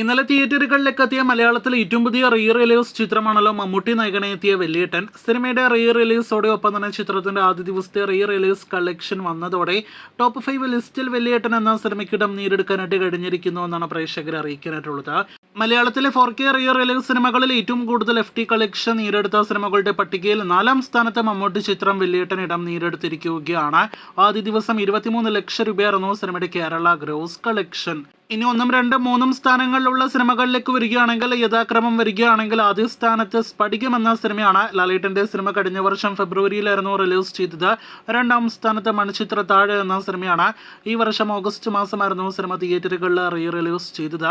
ഇന്നലെ തിയേറ്ററുകളിലേക്ക് എത്തിയ മലയാളത്തിലെ ഏറ്റവും പുതിയ റീ റിലീസ് ചിത്രമാണല്ലോ മമ്മൂട്ടി നായകനെ എത്തിയ വെള്ളിയേട്ടൻ. സിനിമയുടെ റീ റിലീസോടെ ഒപ്പം തന്നെ ചിത്രത്തിന്റെ ആദ്യ ദിവസത്തെ റീ റിലീസ് കളക്ഷൻ വന്നതോടെ ടോപ്പ് 5 ലിസ്റ്റിൽ വെള്ളിയേട്ടൻ എന്ന സിനിമയ്ക്കിടം നേടിയെടുക്കാനായിട്ട് കഴിഞ്ഞിരിക്കുന്നു എന്നാണ് പ്രേക്ഷകരെ അറിയിക്കാനായിട്ടുള്ളത്. മലയാളത്തിലെ 4K റീ റിലീസ് സിനിമകളിൽ ഏറ്റവും കൂടുതൽ FT കളക്ഷൻ നേടിയെടുത്ത സിനിമകളുടെ പട്ടികയിൽ 4ാം സ്ഥാനത്ത് മമ്മൂട്ടി ചിത്രം വെള്ളിയേട്ടൻ ഇടം നേടിയെടുത്തിരിക്കുകയാണ്. ആദ്യ ദിവസം 23 ലക്ഷം രൂപയായിരുന്നു സിനിമയുടെ കേരള ഗ്രോസ് കളക്ഷൻ. ഇനി 1, 2, 3 സ്ഥാനങ്ങളിലുള്ള സിനിമകളിലേക്ക് വരികയാണെങ്കിൽ യഥാക്രമം വരികയാണെങ്കിൽ ആദ്യ സ്ഥാനത്ത് സ്ഫടികം എന്ന സിനിമയാണ്. ലാലേട്ടന്റെ സിനിമ കഴിഞ്ഞ വർഷം ഫെബ്രുവരിയിലായിരുന്നു റിലീസ് ചെയ്തത്. 2ാം സ്ഥാനത്ത് മണിച്ചിത്രത്താഴ് എന്ന സിനിമയാണ്. ഈ വർഷം ഓഗസ്റ്റ് മാസമായിരുന്നു സിനിമ തിയേറ്ററുകളിൽ റീ റിലീസ് ചെയ്തത്.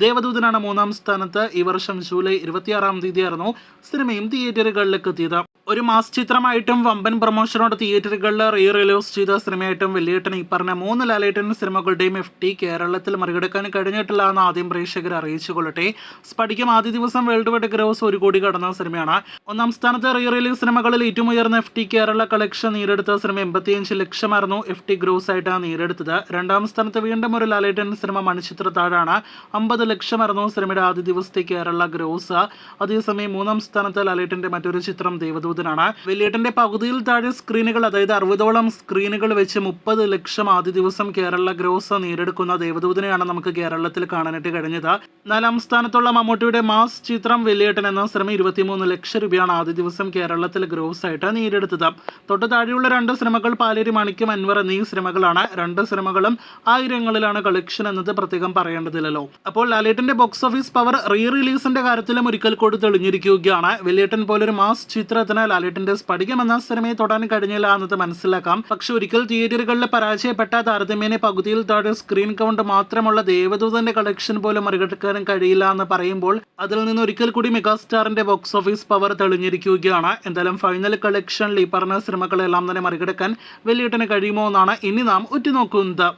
ദേവദൂതനാണ് 3ാം സ്ഥാനത്ത്. ഈ വർഷം ജൂലൈ 26-ാം തീയതിയായിരുന്നു സിനിമയും തിയേറ്ററുകളിലേക്ക് എത്തിയത്. ഒരു മാസ് ചിത്രമായിട്ടും വമ്പൻ പ്രൊമോഷനോട് തിയേറ്ററുകളിൽ റീ റിലീസ് ചെയ്ത സിനിമയായിട്ടും വെള്ളിയേട്ടൻ ഈ പറഞ്ഞ 3 ലാലേട്ടൻ സിനിമകളുടെയും FT കേരളത്തിൽ മറികടക്കാൻ കഴിഞ്ഞിട്ടില്ല എന്ന് ആദ്യം പ്രേക്ഷകർ അറിയിച്ചുകൊള്ളട്ടെ. സ്ഫടികം ആദ്യ ദിവസം വേൾഡ് വൈഡ് ഗ്രോസ് 1 കോടി കടന്ന സിനിമയാണ്. 1ാം സ്ഥാനത്ത് റീ റിലീസ് സിനിമകളിൽ ഏറ്റവും ഉയർന്ന FT കേരള കളക്ഷൻ നേടിയെടുത്ത സിനിമ 85 ലക്ഷമായിരുന്നു FT ഗ്രോസ് ആയിട്ട് നേടിയെടുത്തത്. 2ാം സ്ഥാനത്ത് വീണ്ടും ഒരു ലാലേട്ടൻ സിനിമ മണിച്ചിത്രത്താഴാണ്. 50 ലക്ഷമായിരുന്നു സിനിമയുടെ ആദ്യ ദിവസത്തെ കേരള ഗ്രോസ്. അതേസമയം 3ാം സ്ഥാനത്ത് ലാലേട്ടന്റെ മറ്റൊരു ചിത്രം ദേവദൂതനാണ്. വെള്ളിയേട്ടന്റെ പകുതിയിൽ താഴെ സ്ക്രീനുകൾ, അതായത് 60ഓളം സ്ക്രീനുകൾ വെച്ച് 30 ലക്ഷം ആദ്യ ദിവസം കേരള ഗ്രോസ് നേടിയെടുക്കുന്ന ദേവദൂതനെയാണ് നമുക്ക് കേരളത്തിൽ കാണാനായിട്ട് കഴിഞ്ഞത്. 4ാം സ്ഥാനത്തുള്ള മമ്മൂട്ടിയുടെ മാസ് ചിത്രം വെള്ളിയേട്ടൻ എന്ന സിനിമ 23 ലക്ഷം രൂപയാണ് ആദ്യ ദിവസം കേരളത്തിൽ ഗ്രോസ് ആയിട്ട് നേടിയെടുത്തത്. തൊട്ട് താഴെയുള്ള 2 സിനിമകൾ പാലേരി മാണിക്യം, അൻവർ എന്നീ സിനിമകളാണ്. 2 സിനിമകളും ആയിരങ്ങളിലാണ് കളക്ഷൻ എന്നത് പ്രത്യേകം പറയേണ്ടതില്ലല്ലോ. അപ്പോൾ ലാലേട്ടന്റെ ബോക്സ് ഓഫീസ് പവർ റീ റിലീസിന്റെ കാര്യത്തിലും ഒരിക്കൽ കൂടി തെളിഞ്ഞിരിക്കുകയാണ്. വെള്ളിയേട്ടൻ പോലൊരു മാസ് ചിത്രത്തിന് ലാലേട്ടന്റെ സ്ഫടികം എന്ന സിനിമയെ തൊടാൻ കഴിഞ്ഞില്ല എന്നത് മനസ്സിലാക്കാം. പക്ഷെ ഒരിക്കൽ തിയേറ്ററുകളിൽ പരാജയപ്പെട്ട താരതമ്യേന പകുതിയിൽ താഴെ സ്ക്രീൻ കൗണ്ട് മാത്രമുള്ള ദേവദൂതന്റെ കളക്ഷൻ പോലും മറികടക്കാനും കഴിയില്ല എന്ന് പറയുമ്പോൾ അതിൽ നിന്ന് ഒരിക്കൽ കൂടി മെഗാസ്റ്റാറിന്റെ ബോക്സ് ഓഫീസ് പവർ തെളിഞ്ഞിരിക്കുകയാണ്. എന്തായാലും ഫൈനൽ കളക്ഷനിൽ ഈ പറഞ്ഞ സിനിമകളെല്ലാം തന്നെ മറികടക്കാൻ വെള്ളിയേട്ടന് കഴിയുമോ എന്നാണ് ഇനി നാം ഉറ്റുനോക്കുന്നത്.